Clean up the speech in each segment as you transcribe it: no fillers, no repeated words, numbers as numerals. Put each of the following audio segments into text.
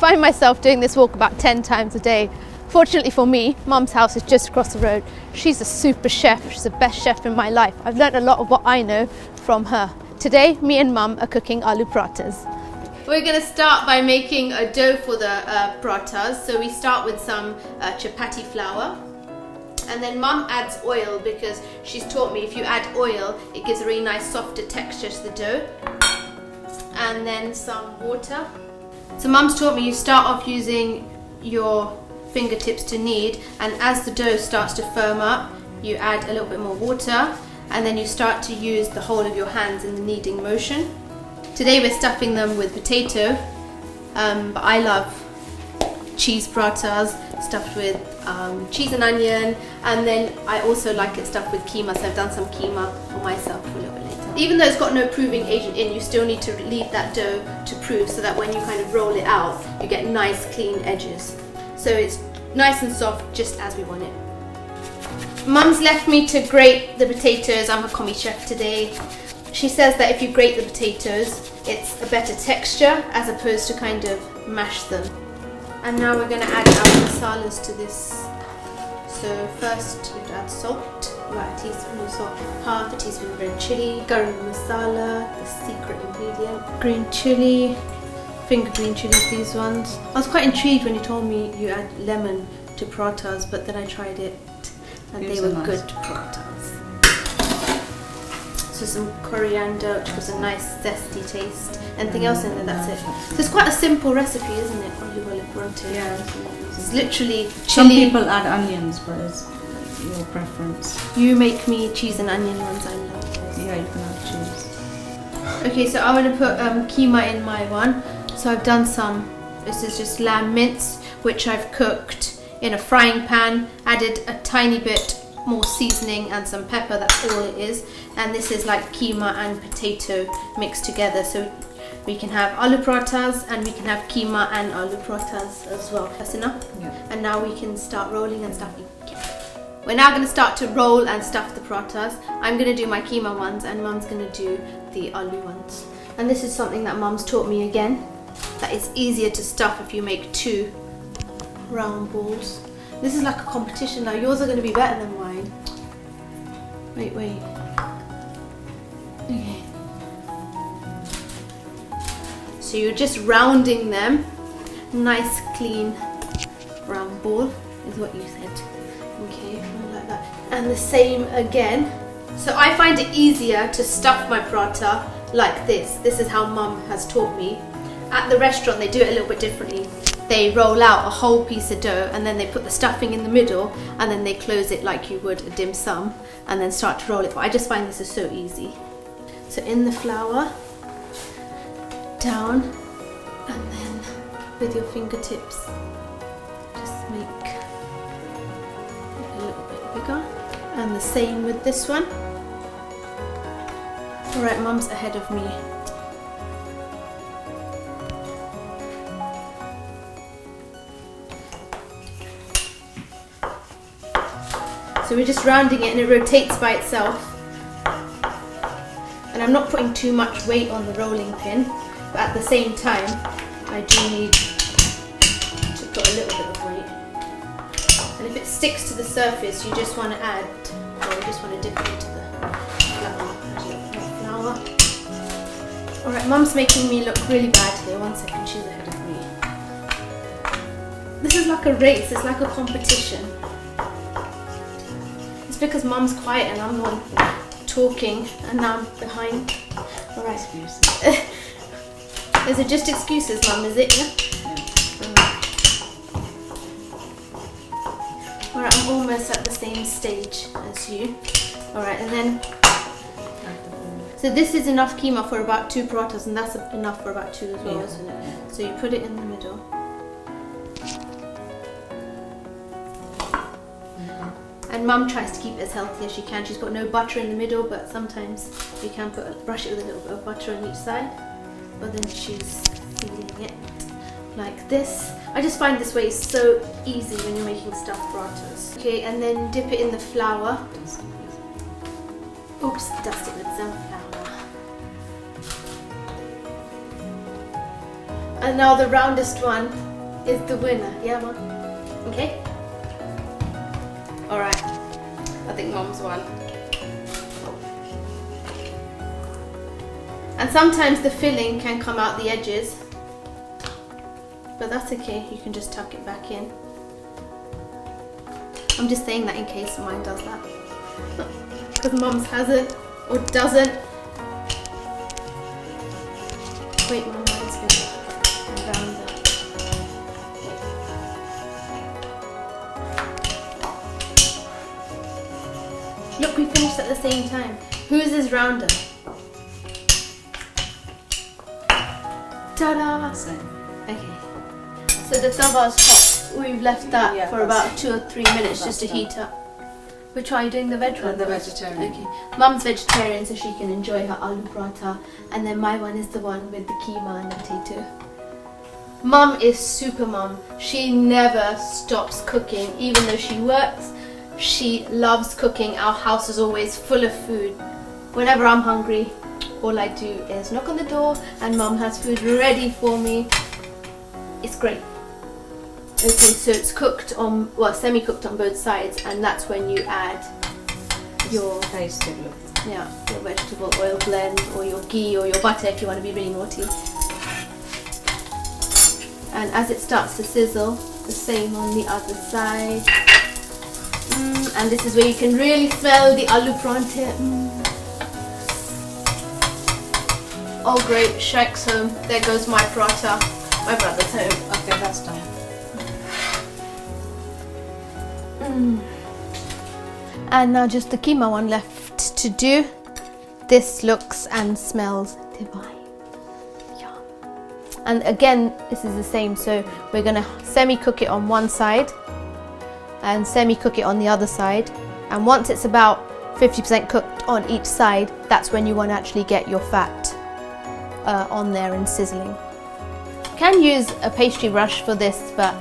find myself doing this walk about 10 times a day. Fortunately for me, Mum's house is just across the road. She's a super chef. She's the best chef in my life. I've learned a lot of what I know from her. Today, me and Mum are cooking aloo parathas. We're going to start by making a dough for the parathas. So we start with some chapatti flour. And then Mum adds oil because she's taught me if you add oil, it gives a really nice softer texture to the dough. And then some water. So Mum's taught me you start off using your fingertips to knead, and as the dough starts to firm up, you add a little bit more water, and then you start to use the whole of your hands in the kneading motion. Today we're stuffing them with potato, but I love cheese parathas stuffed with cheese and onion, and then I also like it stuffed with keema, so I've done some keema for myself for a little bit later. Even though it's got no proving agent in, you still need to leave that dough to prove so that when you kind of roll it out, you get nice clean edges. So it's nice and soft, just as we want it. Mum's left me to grate the potatoes. I'm a commie chef today. She says that if you grate the potatoes, it's a better texture as opposed to kind of mash them. And now we're going to add our masalas to this. So first we add salt, about a teaspoon of salt, half a teaspoon of red chilli, garam masala, the secret ingredient, green chilli, finger green chilli, these ones. I was quite intrigued when you told me you add lemon to parathas, but then I tried it and they were good parathas. So some coriander, which gives a nice zesty taste. Anything else in there, that's it. So it's quite a simple recipe, isn't it? Yeah. It's literally chili. Some people add onions, but it's your preference. You make me cheese and onion ones, I love those. Yeah, you can add cheese. Okay, so I'm going to put keema in my one. So I've done some, this is just lamb mince, which I've cooked in a frying pan, added a tiny bit more seasoning and some pepper, that's all it is. And this is like keema and potato mixed together. So we can have aloo parathas and we can have keema and aloo parathas as well. That's enough? Yeah. And now we can start rolling and stuffing. We're now going to start to roll and stuff the parathas. I'm going to do my keema ones and Mum's going to do the aloo ones. And this is something that Mum's taught me again, that it's easier to stuff if you make two round balls. This is like a competition now. Yours are going to be better than mine. Wait. Okay. So you're just rounding them. Nice clean round ball is what you said. Okay, like that. And the same again. So I find it easier to stuff my paratha like this. This is how Mum has taught me. At the restaurant they do it a little bit differently. They roll out a whole piece of dough and then they put the stuffing in the middle and then they close it like you would a dim sum and then start to roll it. But I just find this is so easy. So in the flour, down, and then with your fingertips just make it a little bit bigger. And the same with this one. Alright, Mum's ahead of me. So we're just rounding it and it rotates by itself. And I'm not putting too much weight on the rolling pin, but at the same time I do need to put a little bit of weight. And if it sticks to the surface, you just want to add, or you just want to dip it into the flour. Alright, Mum's making me look really bad here. 1 second, she's ahead of me. This is like a race, it's like a competition. It's because Mum's quiet and I'm the one talking and now I'm behind. Alright. Is it just excuses, Mum, is it? Yeah? Alright, I'm almost at the same stage as you. Alright, and then... So this is enough keema for about 2 parathas and that's enough for about 2 as well, isn't it? So you put it in the middle. And Mum tries to keep it as healthy as she can. She's got no butter in the middle, but sometimes you can brush it with a little bit of butter on each side. But then she's feeding it like this. I just find this way is so easy when you're making stuffed parathas. Okay, and then dip it in the flour. Oops, dust it with some flour. And now the roundest one is the winner. Yeah, Mom? Okay? Alright. I think Mom's won. And sometimes the filling can come out the edges. But that's okay, you can just tuck it back in. I'm just saying that in case mine does that. Because Mom's hasn't or doesn't. Wait, Mom, mine's good. Rounder. Look, we finished at the same time. Whose is rounder? Ta-da! Okay. So the tawa's hot. We've left that for about 2 or 3 minutes just to heat up. Which one are you doing, the veg one? The vegetarian. Okay. Mum's vegetarian, so she can enjoy her aloo paratha, and then my one is the one with the keema and the potato. Mum is super mum. She never stops cooking, even though she works. She loves cooking. Our house is always full of food. Whenever I'm hungry, all I do is knock on the door and Mum has food ready for me. It's great. Okay, so it's cooked on, well, semi-cooked on both sides, and that's when you add your vegetable. Yeah, your vegetable oil blend, or your ghee, or your butter if you want to be really naughty. And as it starts to sizzle, the same on the other side. And this is where you can really smell the aloo paratha. Oh great, Shrek's home. There goes my paratha. My brother's home. Okay, that's done. And now just the keema one left to do. This looks and smells divine. Yum. And again, this is the same, so we're gonna semi-cook it on one side and semi-cook it on the other side. And once it's about 50% cooked on each side, that's when you want to actually get your fat on there and sizzling. You can use a pastry brush for this, but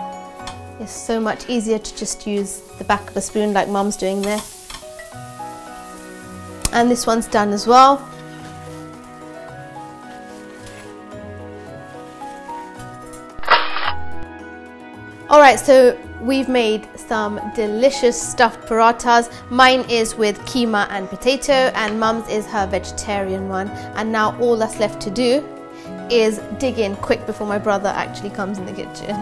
it's so much easier to just use the back of a spoon like Mum's doing there. And this one's done as well. Alright, so we've made some delicious stuffed parathas. Mine is with keema and potato, and Mum's is her vegetarian one. And now all that's left to do is dig in quick before my brother actually comes in the kitchen.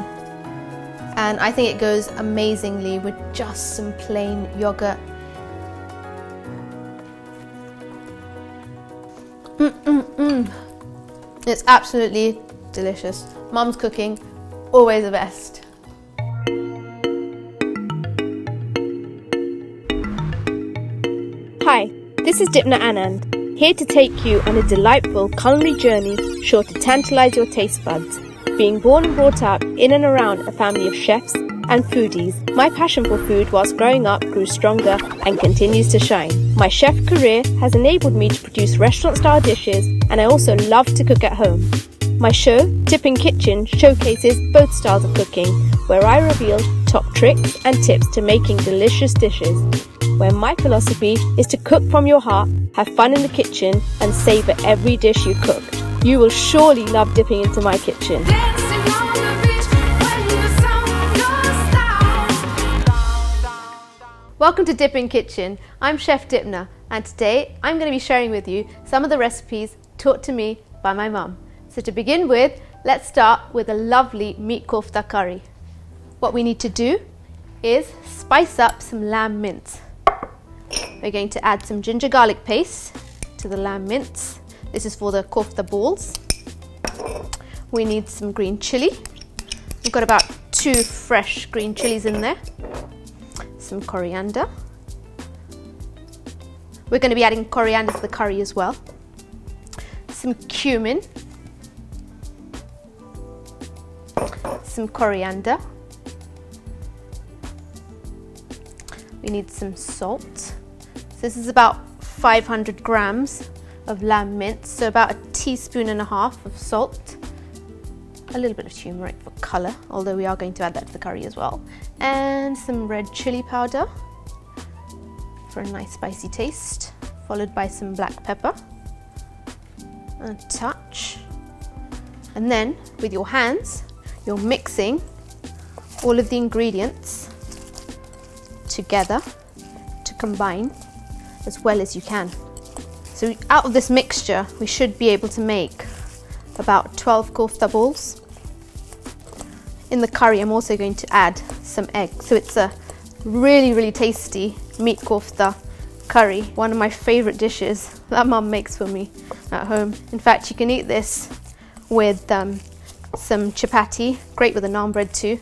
And I think it goes amazingly with just some plain yogurt. It's absolutely delicious. Mum's cooking, always the best. Hi, this is Dipna Anand, here to take you on a delightful culinary journey sure to tantalize your taste buds. Being born and brought up in and around a family of chefs and foodies, my passion for food whilst growing up grew stronger and continues to shine. My chef career has enabled me to produce restaurant-style dishes, and I also love to cook at home. My show, Dipping Kitchen, showcases both styles of cooking, where I reveal top tricks and tips to making delicious dishes, where my philosophy is to cook from your heart, have fun in the kitchen, and savour every dish you cook. You will surely love dipping into my kitchen. Welcome to Dipping Kitchen. I'm Chef Dipna, and today I'm going to be sharing with you some of the recipes taught to me by my mum. So to begin with, let's start with a lovely meat kofta curry. What we need to do is spice up some lamb mince. We're going to add some ginger garlic paste to the lamb mince. This is for the kofta balls. We need some green chilli. We've got about 2 fresh green chilies in there. Some coriander. We're going to be adding coriander to the curry as well. Some cumin. Some coriander. We need some salt. So this is about 500 grams of lamb mince, so about 1.5 teaspoons of salt. A little bit of turmeric for colour, although we are going to add that to the curry as well. And some red chilli powder for a nice spicy taste, followed by some black pepper, a touch, And then with your hands, you're mixing all of the ingredients together to combine as well as you can. So out of this mixture, we should be able to make about 12 kofta balls. In the curry, I'm also going to add some egg. So it's a really, really tasty meat kofta curry. One of my favorite dishes that Mum makes for me at home. In fact, you can eat this with some chapatti, great with a naan bread too,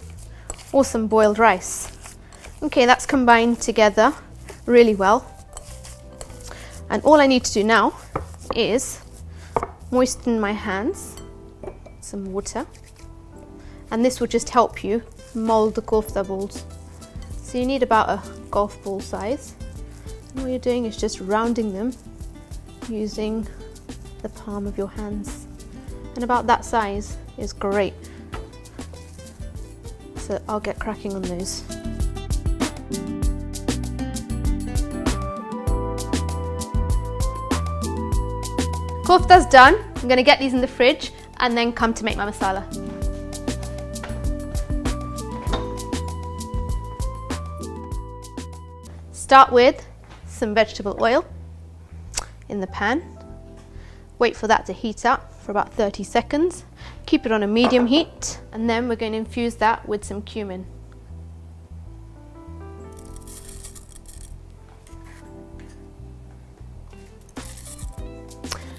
or some boiled rice. Okay, that's combined together really well. And all I need to do now is moisten my hands, some water, and this will just help you mold the kofta balls. So you need about a golf ball size. And all you're doing is just rounding them using the palm of your hands. And about that size is great. So I'll get cracking on those. Kofta's done. I'm going to get these in the fridge and then come to make my masala. Start with some vegetable oil in the pan. Wait for that to heat up for about 30 seconds. Keep it on a medium heat, and then we're going to infuse that with some cumin.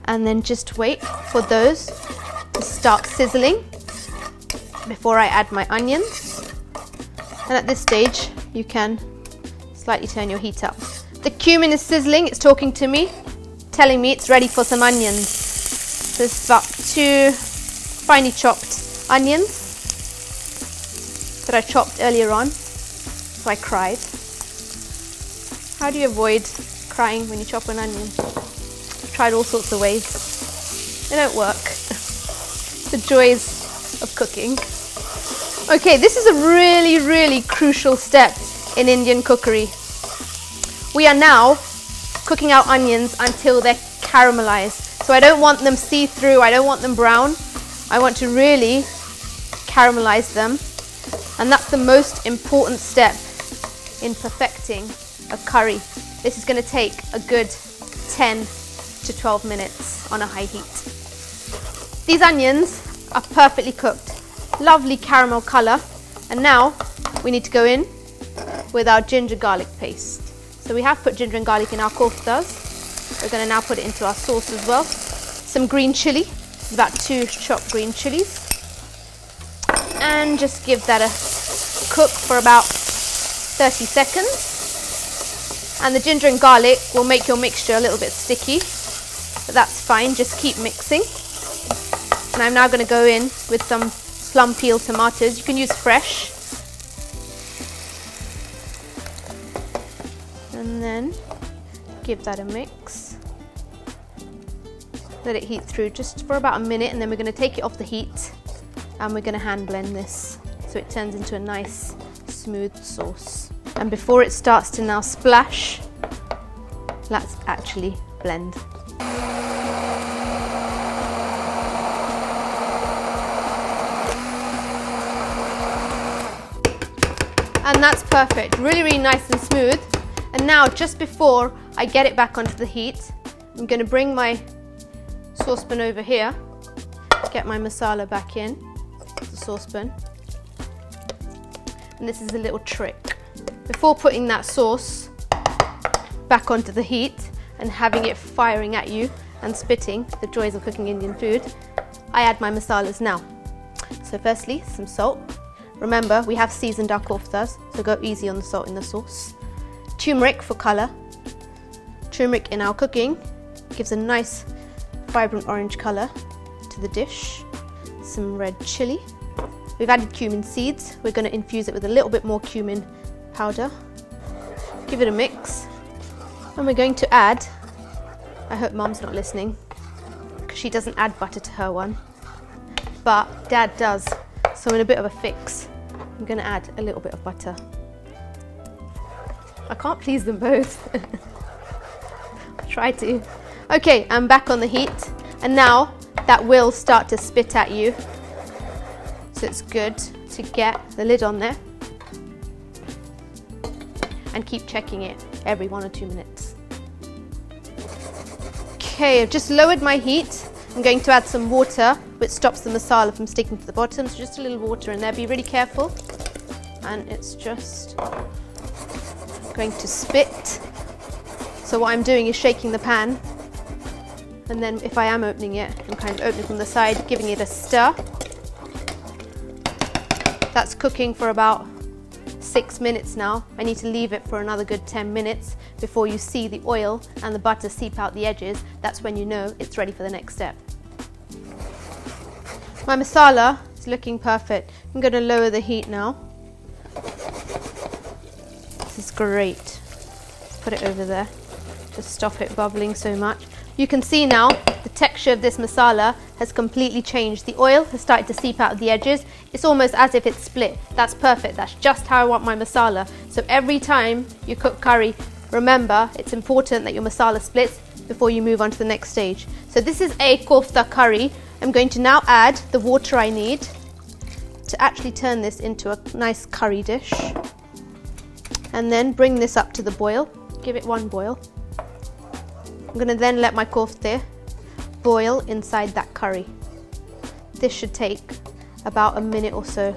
And then just wait for those to start sizzling before I add my onions. And at this stage, you can slightly turn your heat up. The cumin is sizzling, it's talking to me, telling me it's ready for some onions. So this is about 2 finely chopped onions that I chopped earlier on, so I cried. How do you avoid crying when you chop an onion? I've tried all sorts of ways. They don't work. The joys of cooking. Okay, this is a really, really crucial step in Indian cookery. We are now cooking our onions until they're caramelized. So I don't want them see-through, I don't want them brown. I want to really caramelize them. And that's the most important step in perfecting a curry. This is going to take a good 10 to 12 minutes on a high heat. These onions are perfectly cooked. Lovely caramel color. And now we need to go in with our ginger garlic paste. So we have put ginger and garlic in our koftas. We're going to now put it into our sauce as well. Some green chilli, about 2 chopped green chilies. And just give that a cook for about 30 seconds. And the ginger and garlic will make your mixture a little bit sticky, but that's fine, just keep mixing. And I'm now going to go in with some plum peel tomatoes. You can use fresh. And then give that a mix. Let it heat through just for about a minute, and then we're going to take it off the heat and we're going to hand blend this so it turns into a nice smooth sauce. And before it starts to now splash, let's actually blend. And that's perfect, really, really nice and smooth. And now just before I get it back onto the heat, I'm going to bring my saucepan over here, get my masala back in the saucepan. And this is a little trick. Before putting that sauce back onto the heat and having it firing at you and spitting, the joys of cooking Indian food, I add my masalas now. So firstly, some salt. Remember, we have seasoned our koftas, so go easy on the salt in the sauce. Turmeric for colour. Turmeric in our cooking gives a nice vibrant orange colour to the dish. Some red chilli. We've added cumin seeds. We're going to infuse it with a little bit more cumin powder. Give it a mix. And we're going to add, I hope Mum's not listening, because she doesn't add butter to her one, but Dad does, so in a bit of a fix, I'm going to add a little bit of butter. I can't please them both. I'll try to. Okay, I'm back on the heat, and now that will start to spit at you. So it's good to get the lid on there and keep checking it every 1 or 2 minutes. Okay, I've just lowered my heat. I'm going to add some water, which stops the masala from sticking to the bottom. So just a little water in there, be really careful. And it's just going to spit. So what I'm doing is shaking the pan. And then if I am opening it, I'm kind of opening from the side, giving it a stir. That's cooking for about 6 minutes now. I need to leave it for another good 10 minutes before you see the oil and the butter seep out the edges. That's when you know it's ready for the next step. My masala is looking perfect. I'm going to lower the heat now. This is great. Let's put it over there to stop it bubbling so much. You can see now the texture of this masala has completely changed. The oil has started to seep out of the edges. It's almost as if it's split. That's perfect. That's just how I want my masala. So every time you cook curry, remember it's important that your masala splits before you move on to the next stage. So this is a kofta curry. I'm going to now add the water I need to actually turn this into a nice curry dish. And then bring this up to the boil. Give it 1 boil. I'm going to then let my kofta boil inside that curry. This should take about a minute or so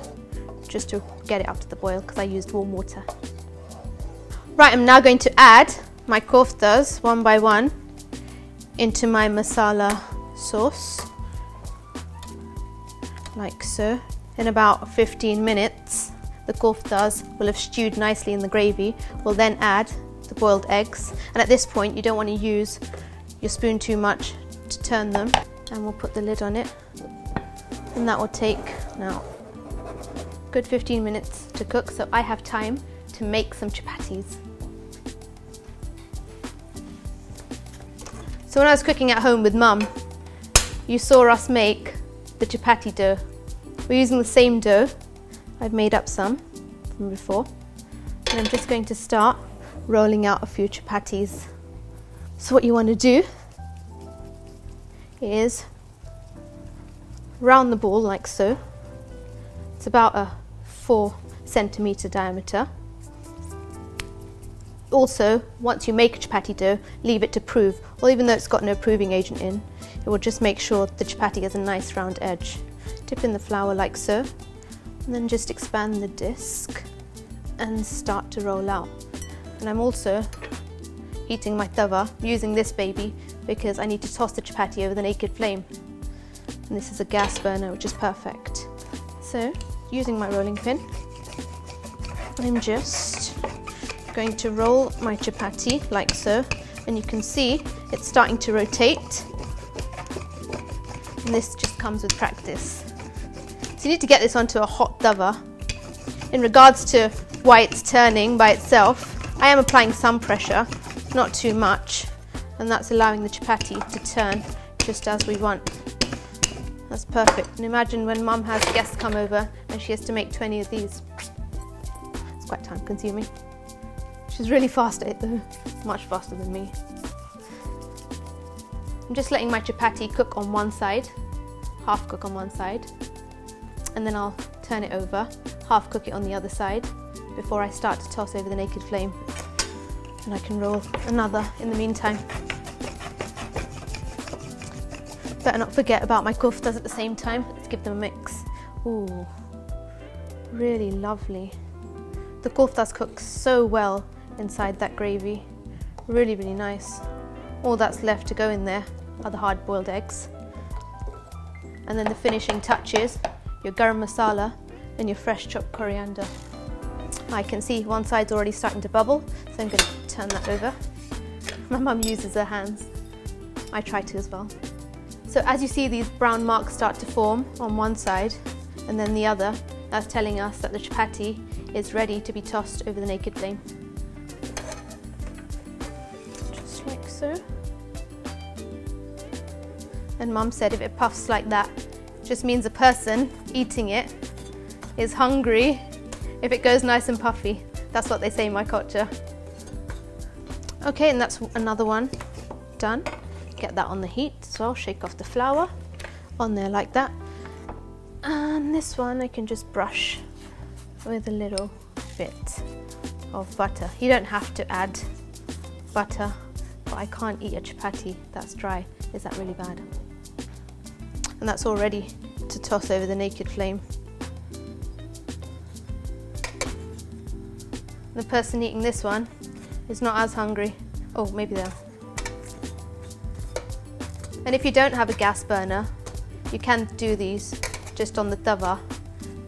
just to get it up to the boil because I used warm water. Right, I'm now going to add my koftas one by one into my masala sauce, like so. In about 15 minutes, the koftas will have stewed nicely in the gravy. We'll then add the boiled eggs, and at this point you don't want to use your spoon too much to turn them, and we'll put the lid on it, and that will take now a good 15 minutes to cook, so I have time to make some chapattis. So when I was cooking at home with Mum, you saw us make the chapatti dough. We're using the same dough. I've made up some from before, and I'm just going to start rolling out a few chapattis. So what you want to do is round the ball like so. It's about a 4 centimeter diameter. Also, once you make a chapatti dough, leave it to prove, or even though it's got no proving agent in, it will just make sure the chapatti has a nice round edge. Dip in the flour like so, and then just expand the disc and start to roll out. And I'm also heating my tawa, using this baby because I need to toss the chapatti over the naked flame. And this is a gas burner, which is perfect. So, using my rolling pin, I'm just going to roll my chapatti like so, and you can see it's starting to rotate. And this just comes with practice. So you need to get this onto a hot tawa. In regards to why it's turning by itself, I am applying some pressure, not too much, and that's allowing the chapatti to turn just as we want. That's perfect. And imagine when Mum has guests come over and she has to make 20 of these. It's quite time consuming. She's really fast at it though, much faster than me. I'm just letting my chapatti cook on one side, half cook on one side, and then I'll turn it over, half cook it on the other side before I start to toss over the naked flame. And I can roll another in the meantime. Better not forget about my koftas at the same time. Let's give them a mix. Ooh, really lovely. The koftas cook so well inside that gravy. Really, really nice. All that's left to go in there are the hard-boiled eggs. And then the finishing touches, your garam masala and your fresh chopped coriander. I can see one side's already starting to bubble, so I'm going to turn that over. My mum uses her hands. I try to as well. So as you see these brown marks start to form on one side and then the other, that's telling us that the chapatti is ready to be tossed over the naked flame. Just like so. And Mum said if it puffs like that, it just means a person eating it is hungry. If it goes nice and puffy, that's what they say in my culture. Okay, and that's another one done. Get that on the heat as well, shake off the flour. on there like that. And this one I can just brush with a little bit of butter. You don't have to add butter, but I can't eat a chapatti that's dry. Is that really bad? And that's all ready to toss over the naked flame. The person eating this one is not as hungry. Oh, maybe they are. And if you don't have a gas burner, you can do these just on the tawa,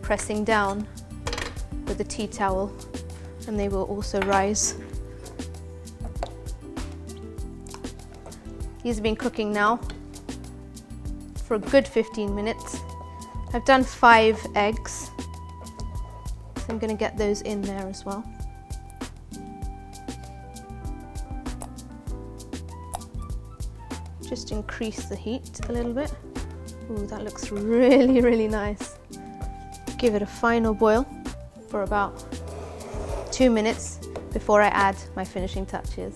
pressing down with a tea towel, and they will also rise. These have been cooking now for a good 15 minutes. I've done 5 eggs, so I'm going to get those in there as well. Just increase the heat a little bit. Ooh, that looks really, really nice. Give it a final boil for about 2 minutes before I add my finishing touches.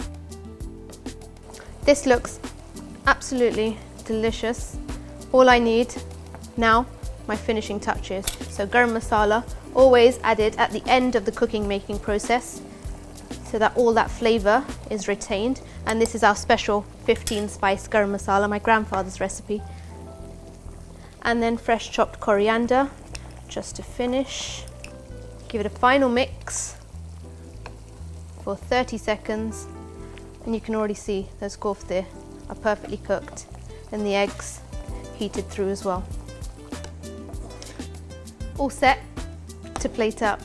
This looks absolutely delicious. All I need now, my finishing touches. So garam masala, always added at the end of the cooking making process, so that all that flavour is retained. And this is our special 15 spice garam masala, my grandfather's recipe. And then fresh chopped coriander, just to finish. Give it a final mix for 30 seconds. And you can already see those kofta are perfectly cooked and the eggs heated through as well. All set to plate up.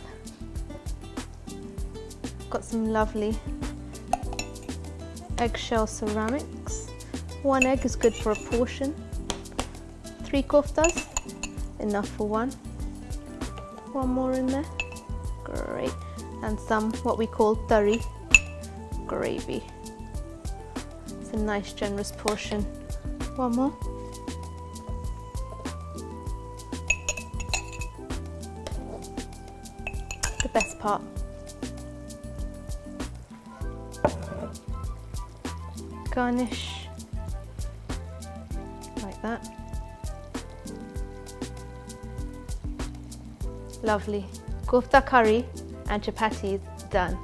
Got some lovely eggshell ceramics. 1 egg is good for a portion. 3 koftas, enough for 1. 1 more in there, great. And some what we call tari, gravy. It's a nice generous portion. 1 more. The best part. Garnish like that. Lovely. Kofta curry and chapattis done.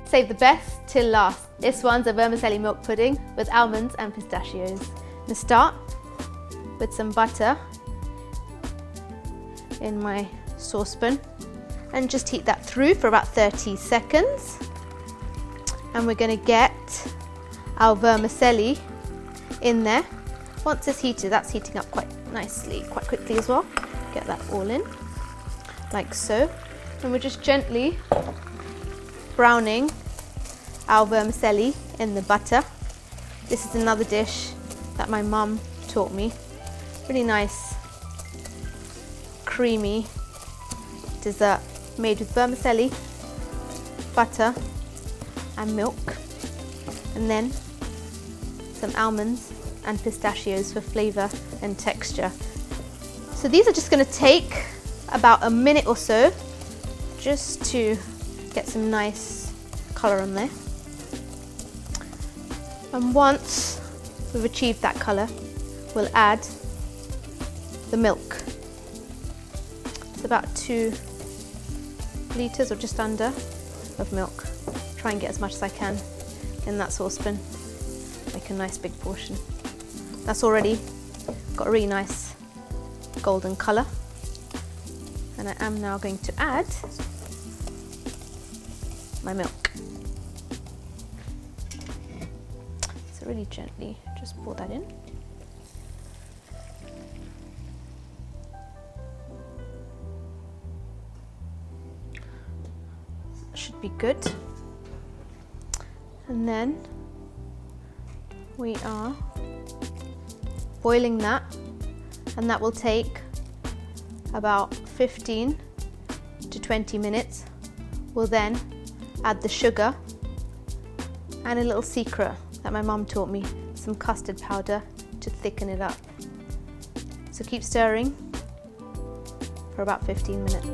Save the best till last. This one's a vermicelli milk pudding with almonds and pistachios. I'm gonna start with some butter in my saucepan and just heat that through for about 30 seconds. And we're gonna get our vermicelli in there. Once it's heated, that's heating up quite nicely, quite quickly as well. Get that all in, like so. And we're just gently browning our vermicelli in the butter. This is another dish that my mum taught me. Really nice, creamy dessert made with vermicelli, butter and milk, and then some almonds and pistachios for flavour and texture. So these are just going to take about a minute or so just to get some nice colour on there. And once we've achieved that colour, we'll add the milk. It's about 2 litres or just under of milk. Try and get as much as I can in that saucepan, make a nice big portion. That's already got a really nice golden colour, and I am now going to add my milk. So really gently just pour that in. Should be good. And then we are boiling that, and that will take about 15 to 20 minutes. We'll then add the sugar and a little secret that my mum taught me, some custard powder to thicken it up. So keep stirring for about 15 minutes.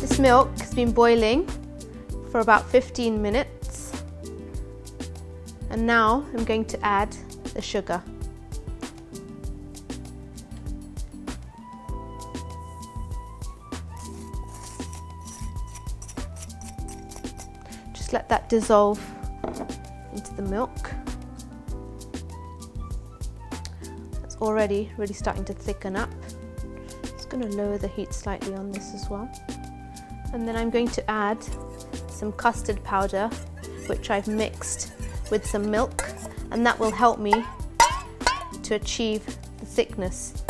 This milk has been boiling for about 15 minutes. And now I'm going to add the sugar. Just let that dissolve into the milk. It's already really starting to thicken up. Just going to lower the heat slightly on this as well. And then I'm going to add some custard powder, which I've mixed with some milk, and that will help me to achieve the thickness.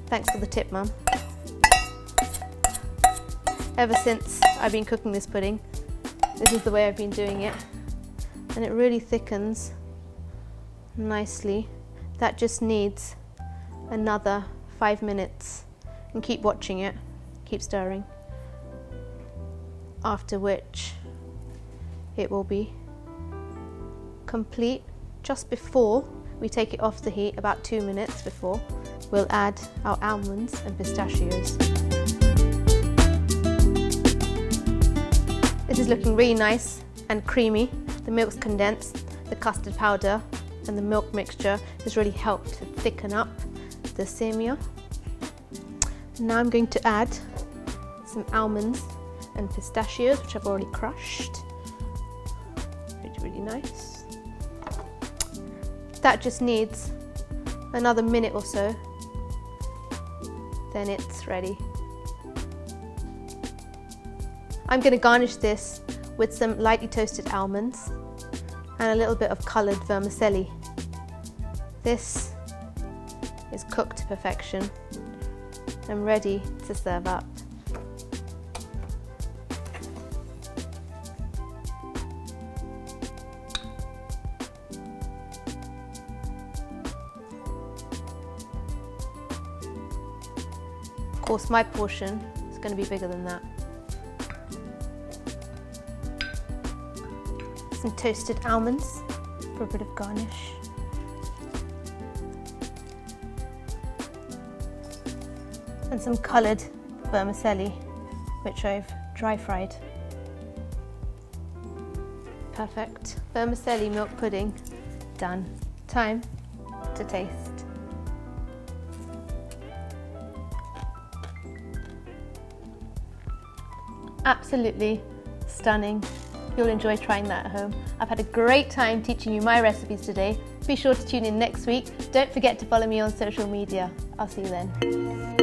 Thanks for the tip, Mum. Ever since I've been cooking this pudding, this is the way I've been doing it, and it really thickens nicely. That just needs another 5 minutes, and keep watching it, keep stirring, after which it will be complete. Just before we take it off the heat, about 2 minutes before, we'll add our almonds and pistachios. This is looking really nice and creamy. The milk's condensed, the custard powder and the milk mixture has really helped to thicken up the semia. Now I'm going to add some almonds and pistachios, which I've already crushed. Really nice. That just needs another minute or so, then it's ready. I'm going to garnish this with some lightly toasted almonds and a little bit of coloured vermicelli. This is cooked to perfection. I'm ready to serve up. Of course, my portion is going to be bigger than that. Some toasted almonds for a bit of garnish. And some coloured vermicelli, which I've dry fried. Perfect. Vermicelli milk pudding done. Time to taste. Absolutely stunning. You'll enjoy trying that at home. I've had a great time teaching you my recipes today. Be sure to tune in next week. Don't forget to follow me on social media. I'll see you then.